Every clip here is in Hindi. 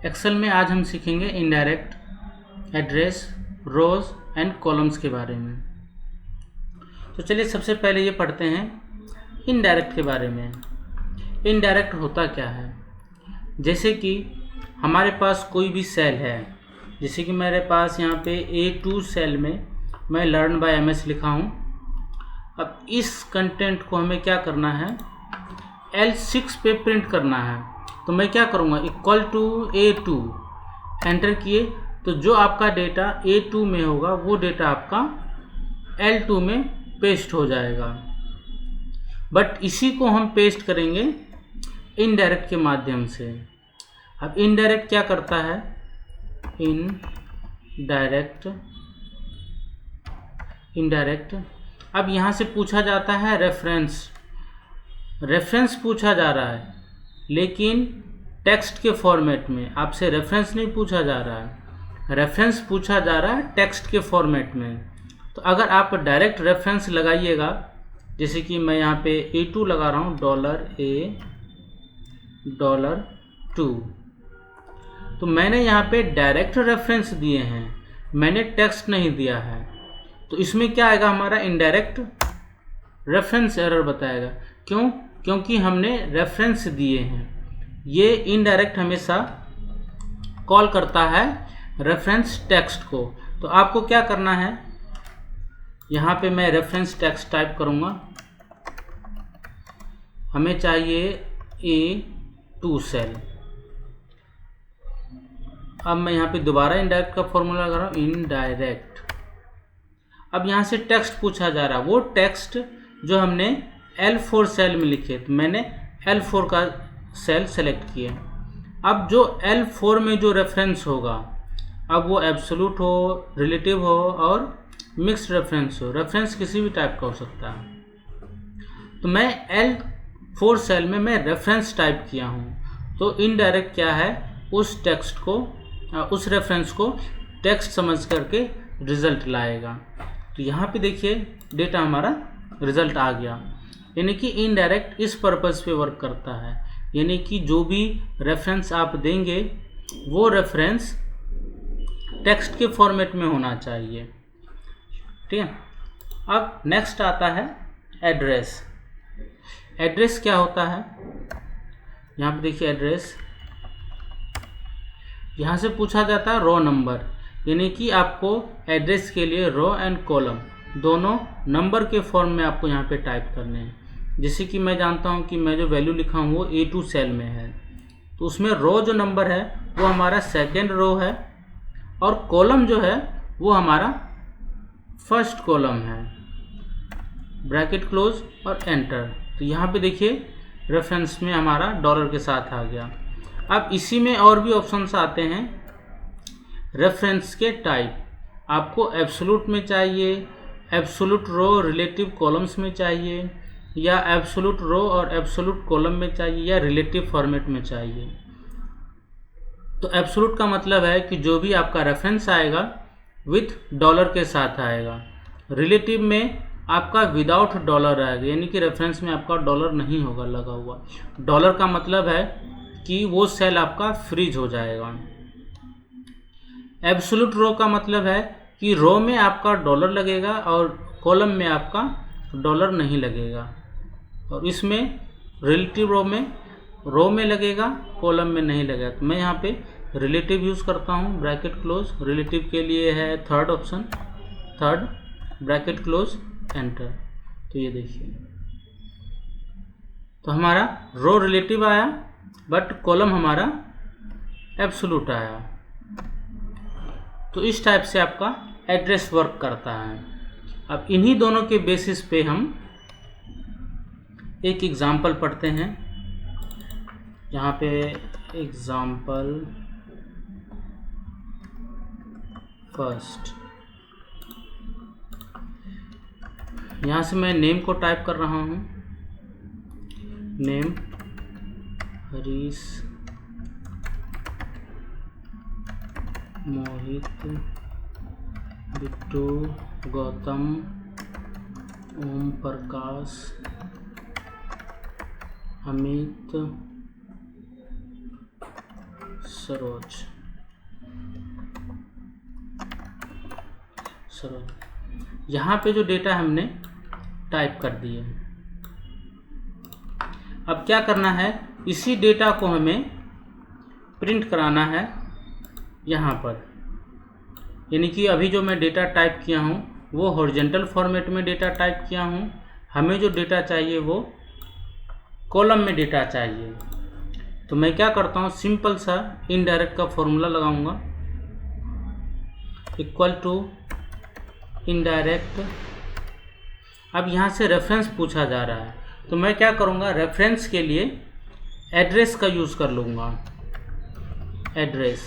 एक्सेल में आज हम सीखेंगे indirect address, rows and columns के बारे में। तो चलिए सबसे पहले ये पढ़ते हैं इनडायरेक्ट के बारे में। इनडायरेक्ट होता क्या है? जैसे कि हमारे पास कोई भी सेल है, जैसे कि मेरे पास यहाँ पे A2 सेल में मैं लर्न बाय MS लिखा हूँ। अब इस कंटेंट को हमें क्या करना है, L6 पे प्रिंट करना है। तो मैं क्या करूँगा, इक्वल टू A2 एंटर किए तो जो आपका डेटा A2 में होगा वो डेटा आपका L2 में पेस्ट हो जाएगा। बट इसी को हम पेस्ट करेंगे इनडायरेक्ट के माध्यम से। अब इनडायरेक्ट क्या करता है, इनडायरेक्ट अब यहाँ से पूछा जाता है रेफरेंस पूछा जा रहा है, लेकिन टेक्स्ट के फॉर्मेट में। आपसे रेफरेंस नहीं पूछा जा रहा है, रेफरेंस पूछा जा रहा है टेक्स्ट के फॉर्मेट में। तो अगर आप डायरेक्ट रेफरेंस लगाइएगा, जैसे कि मैं यहाँ पे A2 लगा रहा हूँ, $A$2, तो मैंने यहाँ पे डायरेक्ट रेफरेंस दिए हैं, मैंने टेक्स्ट नहीं दिया है। तो इसमें क्या आएगा, हमारा इनडायरेक्ट रेफरेंस एरर बताएगा। क्यों? क्योंकि हमने रेफरेंस दिए हैं। ये इनडायरेक्ट हमेशा कॉल करता है रेफरेंस टेक्स्ट को। तो आपको क्या करना है, यहाँ पे मैं रेफरेंस टेक्स्ट टाइप करूँगा। हमें चाहिए A2 सेल। अब मैं यहाँ पे दोबारा इनडायरेक्ट का फॉर्मूला लगा रहा हूँ, इनडायरेक्ट। अब यहाँ से टेक्स्ट पूछा जा रहा है, वो टेक्स्ट जो हमने L4 सेल में लिखे, तो मैंने L4 का सेल सेलेक्ट किया। अब जो L4 में जो रेफरेंस होगा, अब वो एब्सोल्यूट हो, रिलेटिव हो और मिक्स्ड रेफरेंस हो, रेफरेंस किसी भी टाइप का हो सकता है। तो मैं L4 सेल में मैं रेफरेंस टाइप किया हूँ। तो इनडायरेक्ट क्या है, उस टेक्स्ट को, उस रेफरेंस को टेक्स्ट समझ करके रिजल्ट लाएगा। तो यहाँ पे देखिए डेटा हमारा रिजल्ट आ गया। यानी कि इनडायरेक्ट इस पर्पस पे वर्क करता है, यानी कि जो भी रेफरेंस आप देंगे वो रेफरेंस टेक्स्ट के फॉर्मेट में होना चाहिए। ठीक है। अब नेक्स्ट आता है एड्रेस। एड्रेस क्या होता है, यहाँ पे देखिए एड्रेस, यहाँ से पूछा जाता है रो नंबर, यानी कि आपको एड्रेस के लिए रो एंड कॉलम दोनों नंबर के फॉर्म में आपको यहाँ पे टाइप करने हैं। जैसे कि मैं जानता हूँ कि मैं जो वैल्यू लिखा हूँ वो A2 सेल में है, तो उसमें रो जो नंबर है वो हमारा सेकेंड रो है और कॉलम जो है वो हमारा फर्स्ट कॉलम है। ब्रैकेट क्लोज और एंटर। तो यहाँ पे देखिए रेफरेंस में हमारा डॉलर के साथ आ गया। अब इसी में और भी ऑप्शंस आते हैं रेफरेंस के टाइप। आपको एब्सोल्यूट में चाहिए, एब्सोल्यूट रो रिलेटिव कॉलम्स में चाहिए, या एब्सोल्यूट रो और एब्सोल्यूट कॉलम में चाहिए, या रिलेटिव फॉर्मेट में चाहिए। तो एब्सोल्यूट का मतलब है कि जो भी आपका रेफरेंस आएगा विथ डॉलर के साथ आएगा। रिलेटिव में आपका विदाउट डॉलर आएगा, यानी कि रेफरेंस में आपका डॉलर नहीं होगा लगा हुआ। डॉलर का मतलब है कि वो सेल आपका फ्रीज हो जाएगा। एब्सोल्यूट रो का मतलब है कि रो में आपका डॉलर लगेगा और कॉलम में आपका डॉलर नहीं लगेगा। और इसमें रिलेटिव रो में लगेगा, कॉलम में नहीं लगेगा। तो मैं यहाँ पे रिलेटिव यूज़ करता हूँ, ब्रैकेट क्लोज। रिलेटिव के लिए है third option, third, bracket close, enter. तो ये देखिए, तो हमारा रो रिलेटिव आया बट कॉलम हमारा एब्सोल्यूट आया। तो इस टाइप से आपका एड्रेस वर्क करता है। अब इन्हीं दोनों के बेसिस पे हम एक एग्जाम्पल पढ़ते हैं। यहाँ पे एग्जाम्पल फर्स्ट, यहाँ से मैं नेम को टाइप कर रहा हूँ, नेम हरीश मोहित बिट्टू गौतम ओम प्रकाश अमित सरोज यहाँ पे जो डेटा हमने टाइप कर दिए। अब क्या करना है, इसी डेटा को हमें प्रिंट कराना है यहाँ पर। यानी कि अभी जो मैं डेटा टाइप किया हूँ वो हॉरिजॉन्टल फॉर्मेट में डेटा टाइप किया हूँ। हमें जो डेटा चाहिए वो कॉलम में डेटा चाहिए। तो मैं क्या करता हूँ, सिंपल सा इनडायरेक्ट का फॉर्मूला लगाऊंगा, इक्वल टू इनडायरेक्ट। अब यहाँ से रेफरेंस पूछा जा रहा है तो मैं क्या करूँगा, रेफरेंस के लिए एड्रेस का यूज़ कर लूँगा। एड्रेस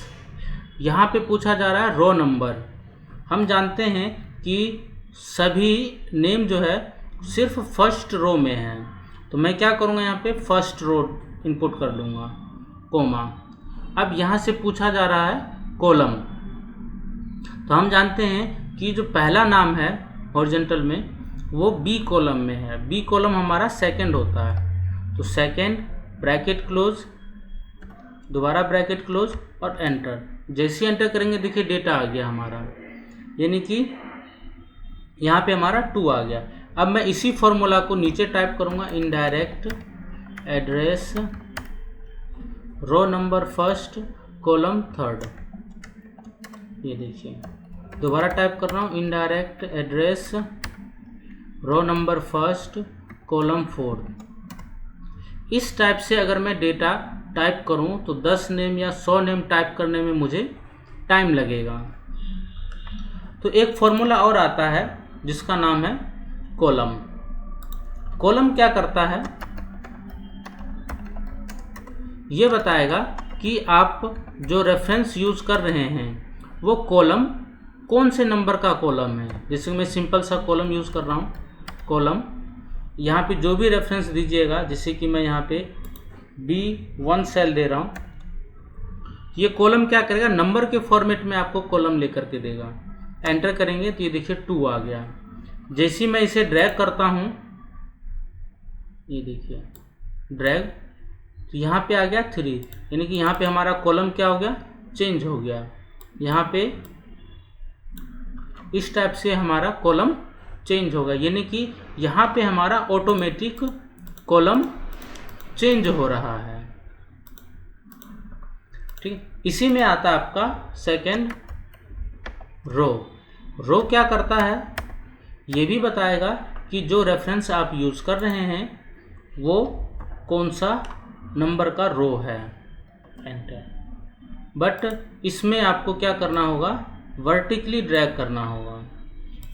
यहाँ पे पूछा जा रहा है रो नंबर। हम जानते हैं कि सभी नेम जो है सिर्फ फर्स्ट रो में है, तो मैं क्या करूँगा, यहाँ पे फर्स्ट रो इनपुट कर लूँगा, कोमा। अब यहाँ से पूछा जा रहा है कॉलम, तो हम जानते हैं कि जो पहला नाम है हॉरिजॉन्टल में वो बी कॉलम में है। बी कॉलम हमारा सेकंड होता है, तो सेकंड ब्रैकेट क्लोज, दोबारा ब्रैकेट क्लोज और एंटर। जैसे एंटर करेंगे देखिए डेटा आ गया हमारा, यानी कि यहाँ पे हमारा 2 आ गया। अब मैं इसी फॉर्मूला को नीचे टाइप करूँगा, indirect address row number first column third. ये देखिए दोबारा टाइप कर रहा हूँ, indirect address row number first column 4। इस टाइप से अगर मैं डेटा टाइप करूं तो 10 नेम या 100 नेम टाइप करने में मुझे टाइम लगेगा। तो एक फॉर्मूला और आता है जिसका नाम है कॉलम। कॉलम क्या करता है, ये बताएगा कि आप जो रेफरेंस यूज कर रहे हैं वो कॉलम कौन से नंबर का कॉलम है। जैसे मैं सिंपल सा कॉलम यूज कर रहा हूँ, कॉलम यहाँ पे जो भी रेफरेंस दीजिएगा, जैसे कि मैं यहाँ पे B1 सेल दे रहा हूँ, ये कॉलम क्या करेगा, नंबर के फॉर्मेट में आपको कॉलम लेकर के देगा। एंटर करेंगे तो ये देखिए 2 आ गया। जैसे मैं इसे ड्रैग करता हूँ, ये देखिए ड्रैग, तो यहाँ पे आ गया 3, यानी कि यहाँ पे हमारा कॉलम क्या हो गया, चेंज हो गया। यहाँ पे इस टाइप से हमारा कॉलम चेंज होगा, यानी कि यहाँ पे हमारा ऑटोमेटिक कॉलम चेंज हो रहा है। ठीक, इसी में आता है आपका सेकेंड रो। रो क्या करता है, ये भी बताएगा कि जो रेफरेंस आप यूज़ कर रहे हैं वो कौन सा नंबर का रो है। एंटर। बट इसमें आपको क्या करना होगा, वर्टिकली ड्रैग करना होगा।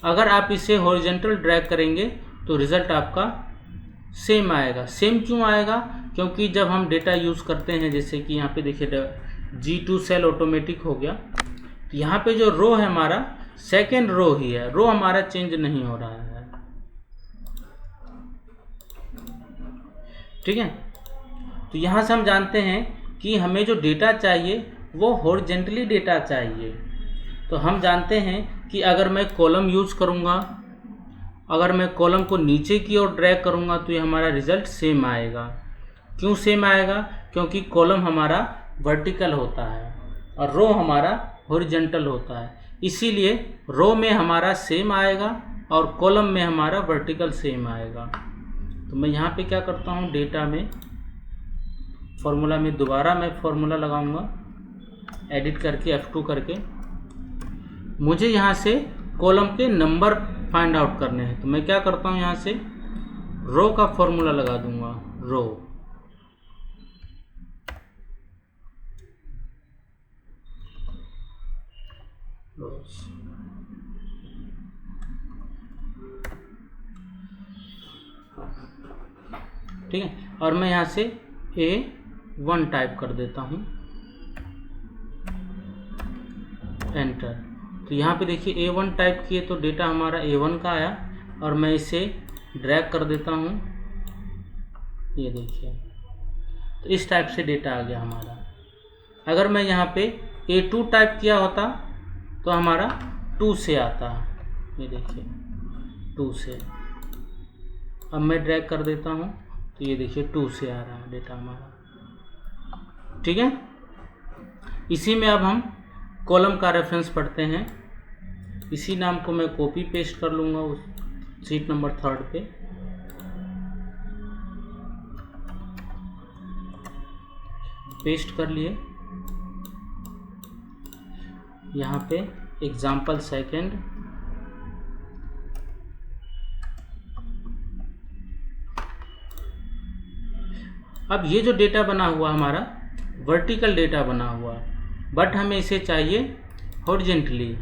अगर आप इसे हॉरिजॉन्टल ड्रैग करेंगे तो रिज़ल्ट आपका सेम आएगा। सेम क्यों आएगा, क्योंकि जब हम डेटा यूज़ करते हैं, जैसे कि यहाँ पे देखिए G2 सेल ऑटोमेटिक हो गया, तो यहाँ पे जो रो है हमारा सेकेंड रो ही है, रो हमारा चेंज नहीं हो रहा है। ठीक है, तो यहाँ से हम जानते हैं कि हमें जो डेटा चाहिए वो हॉरिजॉन्टली डेटा चाहिए। तो हम जानते हैं कि अगर मैं कॉलम यूज़ करूँगा, अगर मैं कॉलम को नीचे की ओर ड्रैग करूँगा तो ये हमारा रिज़ल्ट सेम आएगा। क्यों सेम आएगा, क्योंकि कॉलम हमारा वर्टिकल होता है और रो हमारा हॉरिजॉन्टल होता है, इसीलिए रो में हमारा सेम आएगा और कॉलम में हमारा वर्टिकल सेम आएगा। तो मैं यहाँ पे क्या करता हूँ, डेटा में फॉर्मूला में दोबारा मैं फॉर्मूला लगाऊंगा, एडिट करके F2 करके। मुझे यहाँ से कॉलम के नंबर फाइंड आउट करने हैं, तो मैं क्या करता हूँ, यहाँ से रो का फॉर्मूला लगा दूंगा, रो। ठीक है, और मैं यहाँ से A1 टाइप कर देता हूँ, एंटर। तो यहाँ पे देखिए A1 टाइप किए तो डेटा हमारा A1 का आया, और मैं इसे ड्रैग कर देता हूँ, ये देखिए, तो इस टाइप से डेटा आ गया हमारा। अगर मैं यहाँ पे A2 टाइप किया होता तो हमारा 2 से आता, ये देखिए 2 से। अब मैं ड्रैग कर देता हूँ तो ये देखिए 2 से आ रहा है डेटा हमारा। ठीक है, इसी में अब हम कॉलम का रेफरेंस पढ़ते हैं। इसी नाम को मैं कॉपी पेस्ट कर लूँगा उस शीट नंबर 3 पे। पेस्ट कर लिए। यहाँ पे एग्जाम्पल सेकंड, अब ये जो डेटा बना हुआ हमारा वर्टिकल डेटा बना हुआ, बट हमें इसे चाहिए हॉरिजेंटली।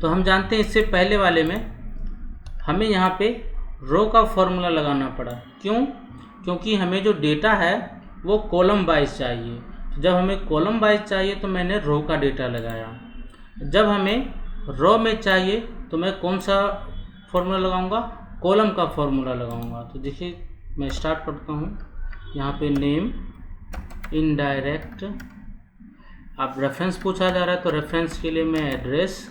तो हम जानते हैं इससे पहले वाले में हमें यहाँ पे रो का फॉर्मूला लगाना पड़ा। क्यों? क्योंकि हमें जो डेटा है वो कॉलम वाइज चाहिए। जब हमें कॉलम वाइज चाहिए तो मैंने रो का डेटा लगाया। जब हमें रो में चाहिए तो मैं कौन सा फॉर्मूला लगाऊंगा? कॉलम का फॉर्मूला लगाऊंगा। तो देखिए मैं स्टार्ट करता हूँ। यहाँ पे नेम, इनडायरेक्ट, अब रेफरेंस पूछा जा रहा है तो रेफरेंस के लिए मैं एड्रेस,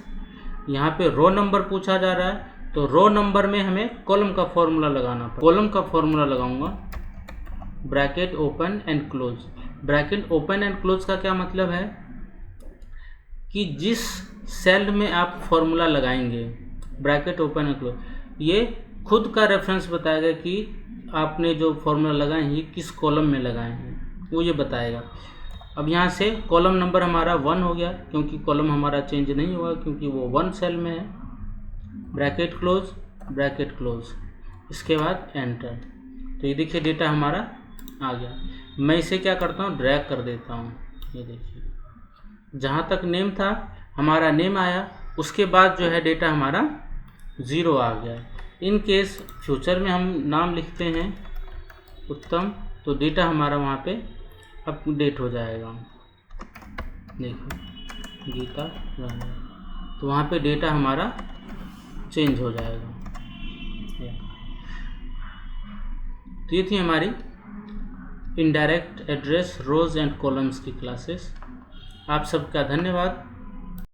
यहाँ पे रो नंबर पूछा जा रहा है तो रो नंबर में हमें कॉलम का फॉर्मूला लगाना पड़ेगा। कॉलम का फॉर्मूला लगाऊंगा, bracket open and close. Bracket open and close का क्या मतलब है कि जिस सेल में आप फॉर्मूला लगाएंगे, ब्रैकेट ओपन एंड क्लोज, ये खुद का रेफरेंस बताएगा कि आपने जो फॉर्मूला लगाए हैं ये किस कॉलम में लगाए हैं, वो ये बताएगा। अब यहाँ से कॉलम नंबर हमारा 1 हो गया क्योंकि कॉलम हमारा चेंज नहीं हुआ क्योंकि वो 1 सेल में है। ब्रैकेट क्लोज, इसके बाद एंटर। तो ये देखिए डेटा हमारा आ गया। मैं इसे क्या करता हूँ, ड्रैग कर देता हूँ। ये देखिए जहाँ तक नेम था हमारा नेम आया, उसके बाद जो है डेटा हमारा 0 आ गया। इन केस फ्यूचर में हम नाम लिखते हैं उत्तम तो डेटा हमारा वहाँ पे अपडेट हो जाएगा। देखिए गीता रानी, तो वहाँ पे डेटा हमारा चेंज हो जाएगा। तो ये थी हमारी indirect address, rows and columns की क्लासेस। आप सबका धन्यवाद।